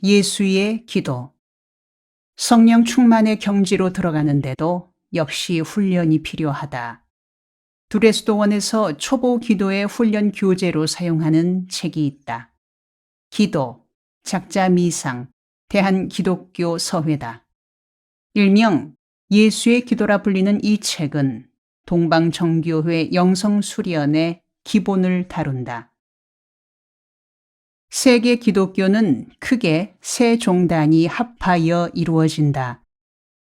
예수의 기도. 성령 충만의 경지로 들어가는데도 역시 훈련이 필요하다. 두레스도원에서 초보 기도의 훈련 교재로 사용하는 책이 있다. 기도, 작자 미상, 대한기독교 서회다. 일명 예수의 기도라 불리는 이 책은 동방정교회 영성수련의 기본을 다룬다. 세계 기독교는 크게 세 종단이 합하여 이루어진다.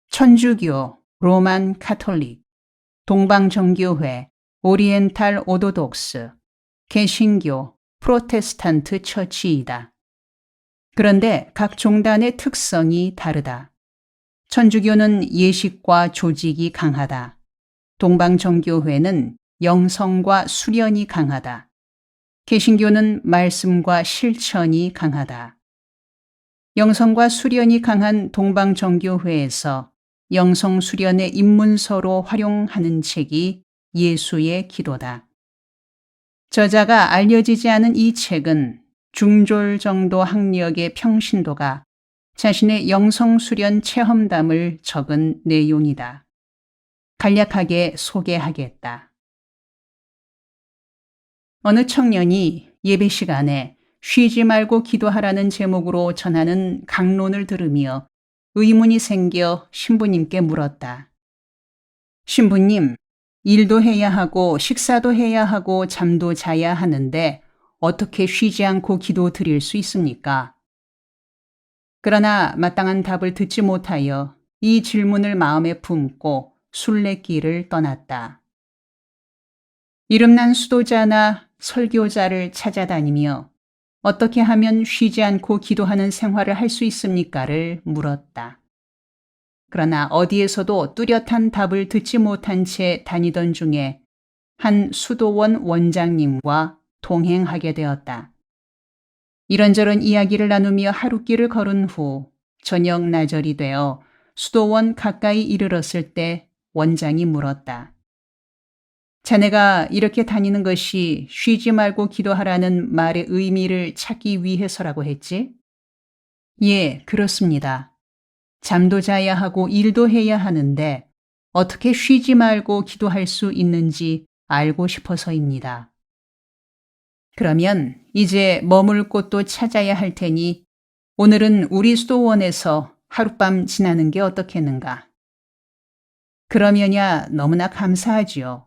천주교, 로만 카톨릭, 동방정교회, 오리엔탈 오도독스, 개신교, 프로테스탄트 처치이다. 그런데 각 종단의 특성이 다르다. 천주교는 예식과 조직이 강하다. 동방정교회는 영성과 수련이 강하다. 개신교는 말씀과 실천이 강하다. 영성과 수련이 강한 동방정교회에서 영성 수련의 입문서로 활용하는 책이 예수의 기도다. 저자가 알려지지 않은 이 책은 중졸 정도 학력의 평신도가 자신의 영성 수련 체험담을 적은 내용이다. 간략하게 소개하겠다. 어느 청년이 예배 시간에 쉬지 말고 기도하라는 제목으로 전하는 강론을 들으며 의문이 생겨 신부님께 물었다. 신부님, 일도 해야 하고 식사도 해야 하고 잠도 자야 하는데 어떻게 쉬지 않고 기도 드릴 수 있습니까? 그러나 마땅한 답을 듣지 못하여 이 질문을 마음에 품고 순례길을 떠났다. 이름난 수도자나 설교자를 찾아다니며 어떻게 하면 쉬지 않고 기도하는 생활을 할 수 있습니까를 물었다. 그러나 어디에서도 뚜렷한 답을 듣지 못한 채 다니던 중에 한 수도원 원장님과 동행하게 되었다. 이런저런 이야기를 나누며 하룻길을 걸은 후 저녁 나절이 되어 수도원 가까이 이르렀을 때 원장이 물었다. 자네가 이렇게 다니는 것이 쉬지 말고 기도하라는 말의 의미를 찾기 위해서라고 했지? 예, 그렇습니다. 잠도 자야 하고 일도 해야 하는데 어떻게 쉬지 말고 기도할 수 있는지 알고 싶어서입니다. 그러면 이제 머물 곳도 찾아야 할 테니 오늘은 우리 수도원에서 하룻밤 지나는 게 어떻겠는가? 그러면야 너무나 감사하지요.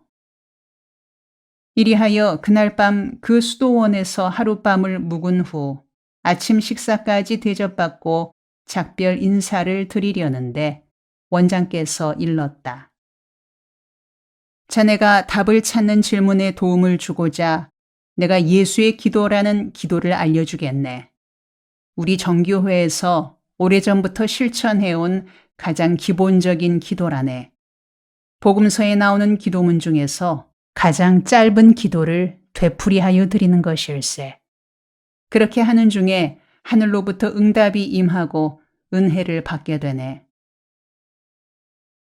이리하여 그날 밤 그 수도원에서 하룻밤을 묵은 후 아침 식사까지 대접받고 작별 인사를 드리려는데 원장께서 일렀다. 자네가 답을 찾는 질문에 도움을 주고자 내가 예수의 기도라는 기도를 알려주겠네. 우리 정교회에서 오래전부터 실천해온 가장 기본적인 기도라네. 복음서에 나오는 기도문 중에서 가장 짧은 기도를 되풀이하여 드리는 것일세. 그렇게 하는 중에 하늘로부터 응답이 임하고 은혜를 받게 되네.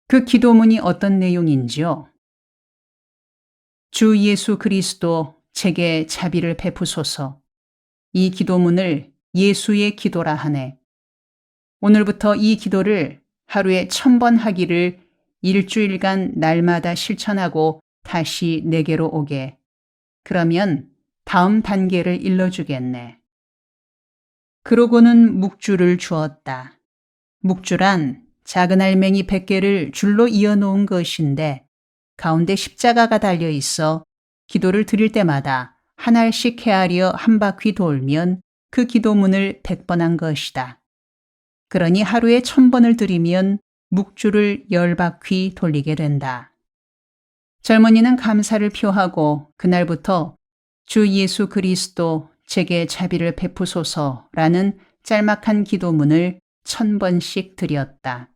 그 기도문이 어떤 내용인지요? 주 예수 그리스도 제게 자비를 베푸소서. 이 기도문을 예수의 기도라 하네. 오늘부터 이 기도를 하루에 1000번 하기를 일주일간 날마다 실천하고 다시 내게로 오게. 그러면 다음 단계를 일러주겠네. 그러고는 묵주를 주었다. 묵주란 작은 알맹이 100개를 줄로 이어놓은 것인데 가운데 십자가가 달려 있어 기도를 드릴 때마다 한 알씩 헤아려 한 바퀴 돌면 그 기도문을 100번 한 것이다. 그러니 하루에 1000번을 드리면 묵주를 10바퀴 돌리게 된다. 젊은이는 감사를 표하고 그날부터 주 예수 그리스도 제게 자비를 베푸소서라는 짤막한 기도문을 1000번씩 드렸다.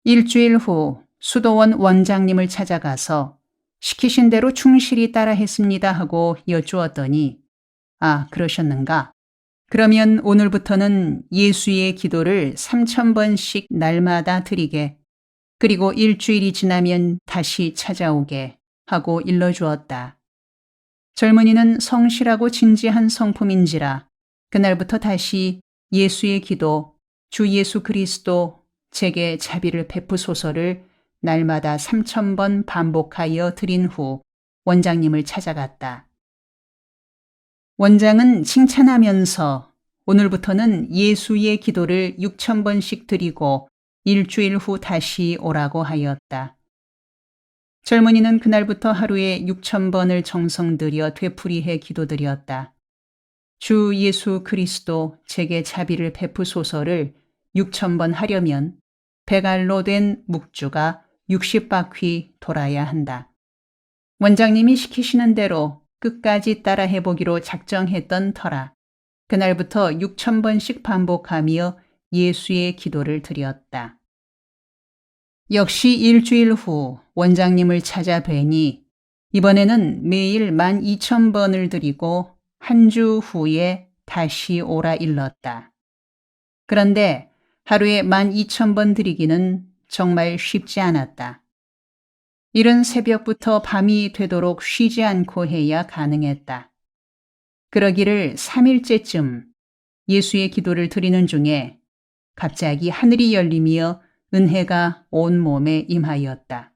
일주일 후 수도원 원장님을 찾아가서 시키신 대로 충실히 따라했습니다 하고 여쭈었더니 아, 그러셨는가? 그러면 오늘부터는 예수의 기도를 3000번씩 날마다 드리게, 그리고 일주일이 지나면 다시 찾아오게 하고 일러주었다. 젊은이는 성실하고 진지한 성품인지라 그날부터 다시 예수의 기도, 주 예수 그리스도 제게 자비를 베푸소서를 날마다 3,000번 반복하여 드린 후 원장님을 찾아갔다. 원장은 칭찬하면서 오늘부터는 예수의 기도를 6,000번씩 드리고 일주일 후 다시 오라고 하였다. 젊은이는 그날부터 하루에 6,000번을 정성 들여 되풀이해 기도드렸다. 주 예수 그리스도 제게 자비를 베푸소서를 6,000번 하려면 100알로 된 묵주가 60바퀴 돌아야 한다. 원장님이 시키시는 대로 끝까지 따라 해보기로 작정했던 터라 그날부터 6,000번씩 반복하며 예수의 기도를 드렸다. 역시 일주일 후 원장님을 찾아뵈니 이번에는 매일 12,000번을 드리고 한 주 후에 다시 오라 일렀다. 그런데 하루에 12,000번 드리기는 정말 쉽지 않았다. 이른 새벽부터 밤이 되도록 쉬지 않고 해야 가능했다. 그러기를 3일째쯤 예수의 기도를 드리는 중에 갑자기 하늘이 열리며 은혜가 온 몸에 임하였다.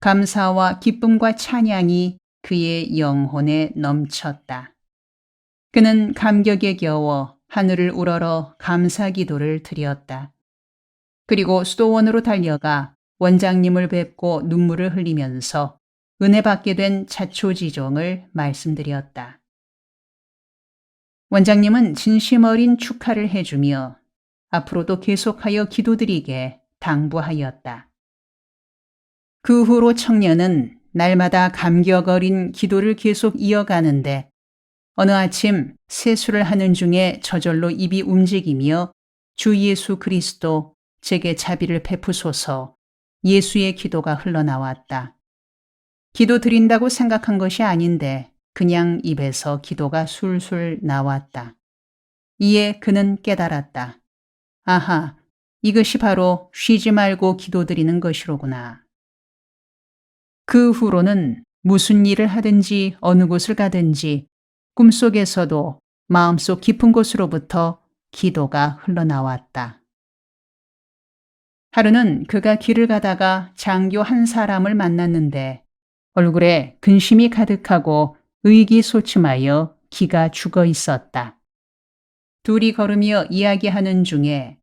감사와 기쁨과 찬양이 그의 영혼에 넘쳤다. 그는 감격에 겨워 하늘을 우러러 감사 기도를 드렸다. 그리고 수도원으로 달려가 원장님을 뵙고 눈물을 흘리면서 은혜 받게 된 자초지종을 말씀드렸다. 원장님은 진심 어린 축하를 해주며 앞으로도 계속하여 기도드리게 당부하였다. 그 후로 청년은 날마다 감격 어린 기도를 계속 이어가는데 어느 아침 세수를 하는 중에 저절로 입이 움직이며 주 예수 그리스도 제게 자비를 베푸소서 예수의 기도가 흘러나왔다. 기도 드린다고 생각한 것이 아닌데 그냥 입에서 기도가 술술 나왔다. 이에 그는 깨달았다. 아하, 이것이 바로 쉬지 말고 기도드리는 것이로구나. 그 후로는 무슨 일을 하든지 어느 곳을 가든지 꿈속에서도 마음속 깊은 곳으로부터 기도가 흘러나왔다. 하루는 그가 길을 가다가 장교 한 사람을 만났는데 얼굴에 근심이 가득하고 의기소침하여 기가 죽어 있었다. 둘이 걸으며 이야기하는 중에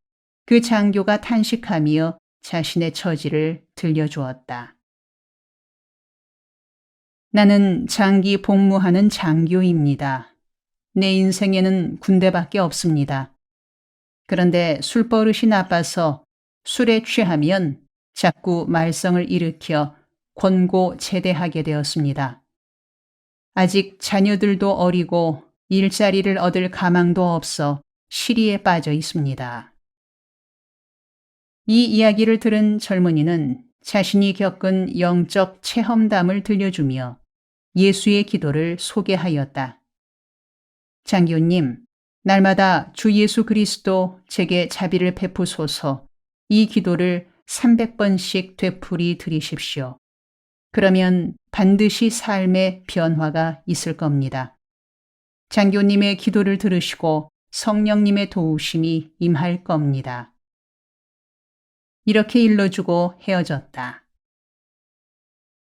그 장교가 탄식하며 자신의 처지를 들려주었다. 나는 장기 복무하는 장교입니다. 내 인생에는 군대밖에 없습니다. 그런데 술버릇이 나빠서 술에 취하면 자꾸 말썽을 일으켜 권고제대하게 되었습니다. 아직 자녀들도 어리고 일자리를 얻을 가망도 없어 시리에 빠져 있습니다. 이 이야기를 들은 젊은이는 자신이 겪은 영적 체험담을 들려주며 예수의 기도를 소개하였다. 장교님, 날마다 주 예수 그리스도 제게 자비를 베푸소서 이 기도를 300번씩 되풀이 드리십시오. 그러면 반드시 삶의 변화가 있을 겁니다. 장교님의 기도를 들으시고 성령님의 도우심이 임할 겁니다. 이렇게 일러주고 헤어졌다.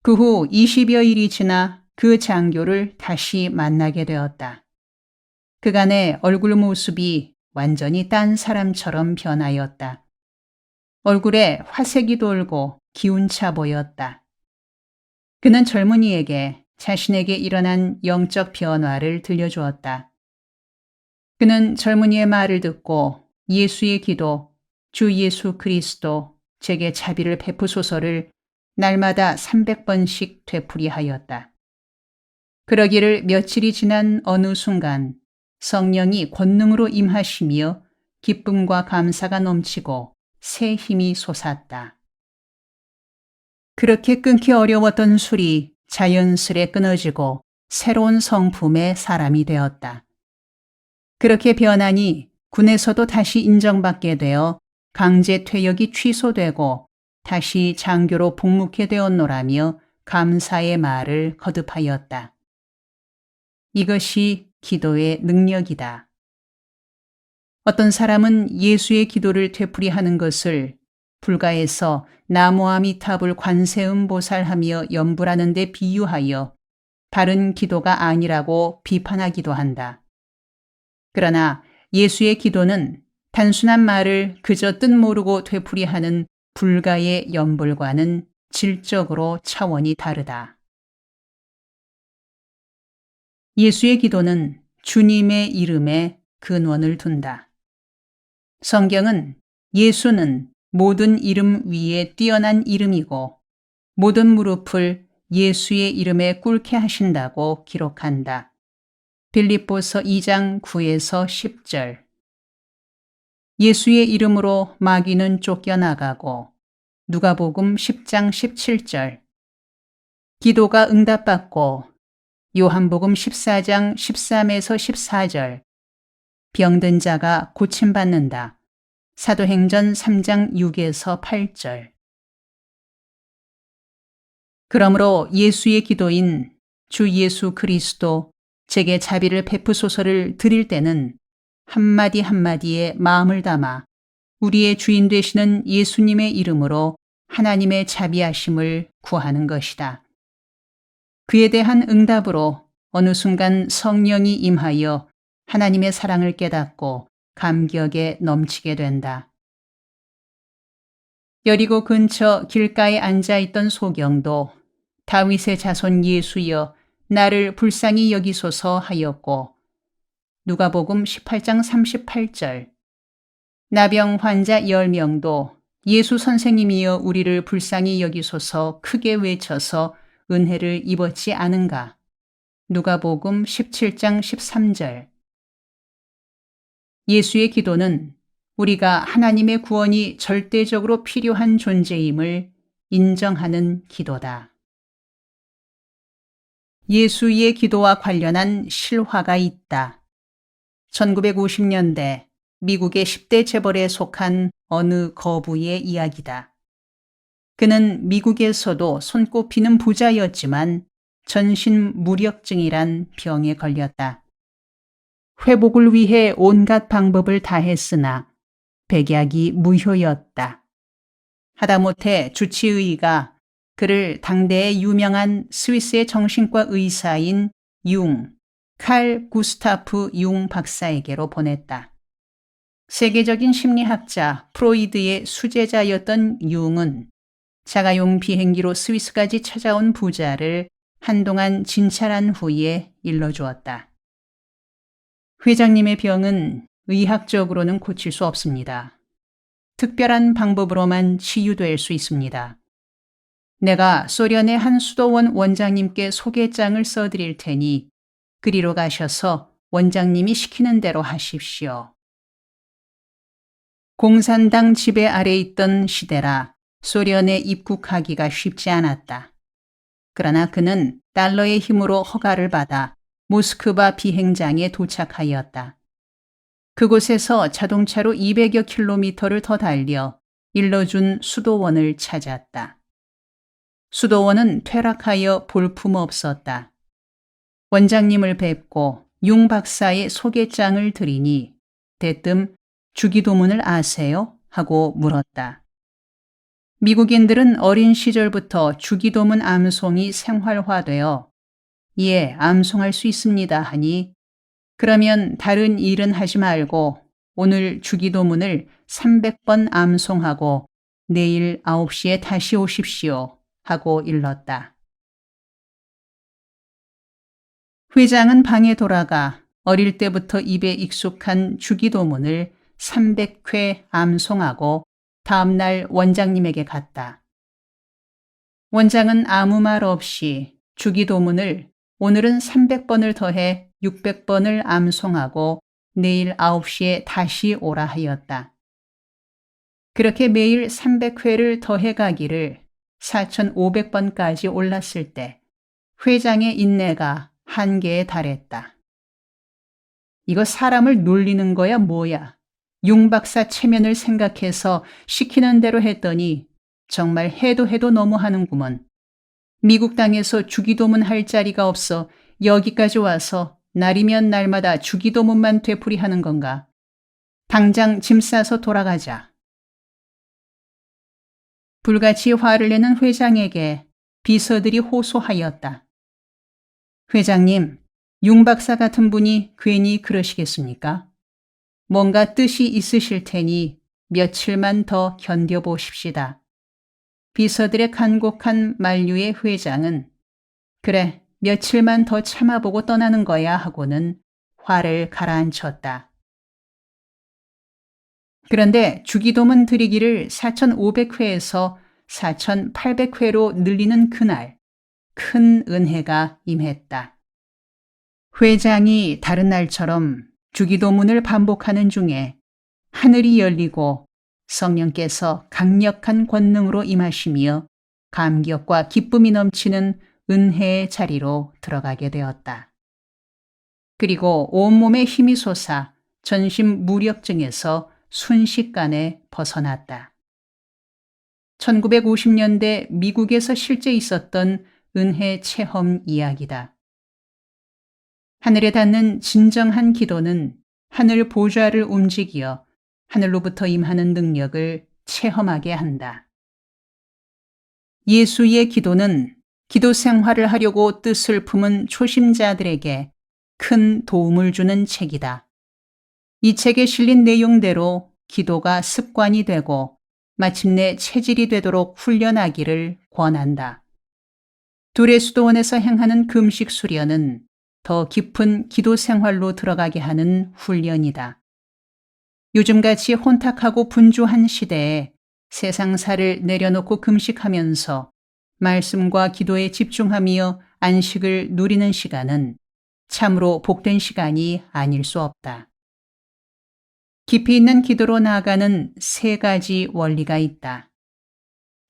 그 후 20여 일이 지나 그 장교를 다시 만나게 되었다. 그간의 얼굴 모습이 완전히 딴 사람처럼 변하였다. 얼굴에 화색이 돌고 기운차 보였다. 그는 젊은이에게 자신에게 일어난 영적 변화를 들려주었다. 그는 젊은이의 말을 듣고 예수의 기도, 주 예수 그리스도 제게 자비를 베푸소서를 날마다 300번씩 되풀이하였다. 그러기를 며칠이 지난 어느 순간 성령이 권능으로 임하시며 기쁨과 감사가 넘치고 새 힘이 솟았다. 그렇게 끊기 어려웠던 술이 자연스레 끊어지고 새로운 성품의 사람이 되었다. 그렇게 변하니 군에서도 다시 인정받게 되어 강제 퇴역이 취소되고 다시 장교로 복무케 되었노라며 감사의 말을 거듭하였다. 이것이 기도의 능력이다. 어떤 사람은 예수의 기도를 되풀이하는 것을 불가에서 나무아미탑을 관세음보살하며 염불하는 데 비유하여 바른 기도가 아니라고 비판하기도 한다. 그러나 예수의 기도는 단순한 말을 그저 뜻 모르고 되풀이하는 불가의 염불과는 질적으로 차원이 다르다. 예수의 기도는 주님의 이름에 근원을 둔다. 성경은 예수는 모든 이름 위에 뛰어난 이름이고 모든 무릎을 예수의 이름에 꿇게 하신다고 기록한다. 빌립보서 2장 9에서 10절. 예수의 이름으로 마귀는 쫓겨나가고 누가복음 10장 17절. 기도가 응답받고 요한복음 14장 13에서 14절. 병든 자가 고침받는다. 사도행전 3장 6에서 8절. 그러므로 예수의 기도인 주 예수 그리스도 제게 자비를 베푸소서를 드릴 때는 한마디 한마디에 마음을 담아 우리의 주인 되시는 예수님의 이름으로 하나님의 자비하심을 구하는 것이다. 그에 대한 응답으로 어느 순간 성령이 임하여 하나님의 사랑을 깨닫고 감격에 넘치게 된다. 여리고 근처 길가에 앉아있던 소경도 다윗의 자손 예수여 나를 불쌍히 여기소서 하였고 누가복음 18장 38절. 나병 환자 10명도 예수 선생님이여 우리를 불쌍히 여기소서 크게 외쳐서 은혜를 입었지 않은가. 누가복음 17장 13절. 예수의 기도는 우리가 하나님의 구원이 절대적으로 필요한 존재임을 인정하는 기도다. 예수의 기도와 관련한 실화가 있다. 1950년대 미국의 10대 재벌에 속한 어느 거부의 이야기다. 그는 미국에서도 손꼽히는 부자였지만 전신무력증이란 병에 걸렸다. 회복을 위해 온갖 방법을 다했으나 백약이 무효였다. 하다못해 주치의가 그를 당대의 유명한 스위스의 정신과 의사인 칼 구스타프 융 박사에게로 보냈다. 세계적인 심리학자 프로이드의 수제자였던 융은 자가용 비행기로 스위스까지 찾아온 부자를 한동안 진찰한 후에 일러주었다. 회장님의 병은 의학적으로는 고칠 수 없습니다. 특별한 방법으로만 치유될 수 있습니다. 내가 소련의 한 수도원 원장님께 소개장을 써드릴 테니 그리로 가셔서 원장님이 시키는 대로 하십시오. 공산당 지배 아래 있던 시대라 소련에 입국하기가 쉽지 않았다. 그러나 그는 달러의 힘으로 허가를 받아 모스크바 비행장에 도착하였다. 그곳에서 자동차로 200여 킬로미터를 더 달려 일러준 수도원을 찾았다. 수도원은 퇴락하여 볼품없었다. 원장님을 뵙고 융 박사의 소개장을 드리니 대뜸 주기도문을 아세요? 하고 물었다. 미국인들은 어린 시절부터 주기도문 암송이 생활화되어 예, 암송할 수 있습니다 하니 그러면 다른 일은 하지 말고 오늘 주기도문을 300번 암송하고 내일 9시에 다시 오십시오 하고 일렀다. 회장은 방에 돌아가 어릴 때부터 입에 익숙한 주기도문을 300회 암송하고 다음날 원장님에게 갔다. 원장은 아무 말 없이 주기도문을 오늘은 300번을 더해 600번을 암송하고 내일 9시에 다시 오라 하였다. 그렇게 매일 300회를 더해 가기를 4,500번까지 올랐을 때 회장의 인내가 한계에 달했다. 이거 사람을 놀리는 거야 뭐야. 융 박사 체면을 생각해서 시키는 대로 했더니 정말 해도 너무하는구먼. 미국 땅에서 주기도문 할 자리가 없어 여기까지 와서 날이면 날마다 주기도문만 되풀이하는 건가. 당장 짐 싸서 돌아가자. 불같이 화를 내는 회장에게 비서들이 호소하였다. 회장님, 융 박사 같은 분이 괜히 그러시겠습니까? 뭔가 뜻이 있으실 테니 며칠만 더 견뎌보십시다. 비서들의 간곡한 만류의 회장은 그래, 며칠만 더 참아보고 떠나는 거야 하고는 화를 가라앉혔다. 그런데 주기도문 드리기를 4,500회에서 4,800회로 늘리는 그날, 큰 은혜가 임했다. 회장이 다른 날처럼 주기도문을 반복하는 중에 하늘이 열리고 성령께서 강력한 권능으로 임하시며 감격과 기쁨이 넘치는 은혜의 자리로 들어가게 되었다. 그리고 온몸에 힘이 솟아 전신 무력증에서 순식간에 벗어났다. 1950년대 미국에서 실제 있었던 은혜 체험 이야기다. 하늘에 닿는 진정한 기도는 하늘 보좌를 움직여 하늘로부터 임하는 능력을 체험하게 한다. 예수의 기도는 기도 생활을 하려고 뜻을 품은 초심자들에게 큰 도움을 주는 책이다. 이 책에 실린 내용대로 기도가 습관이 되고 마침내 체질이 되도록 훈련하기를 권한다. 둘의 수도원에서 행하는 금식 수련은 더 깊은 기도 생활로 들어가게 하는 훈련이다. 요즘같이 혼탁하고 분주한 시대에 세상사를 내려놓고 금식하면서 말씀과 기도에 집중하며 안식을 누리는 시간은 참으로 복된 시간이 아닐 수 없다. 깊이 있는 기도로 나아가는 3가지 원리가 있다.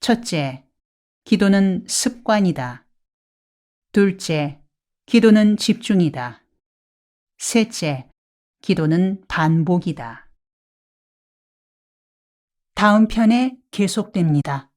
첫째, 기도는 습관이다. 둘째, 기도는 집중이다. 셋째, 기도는 반복이다. 다음 편에 계속됩니다.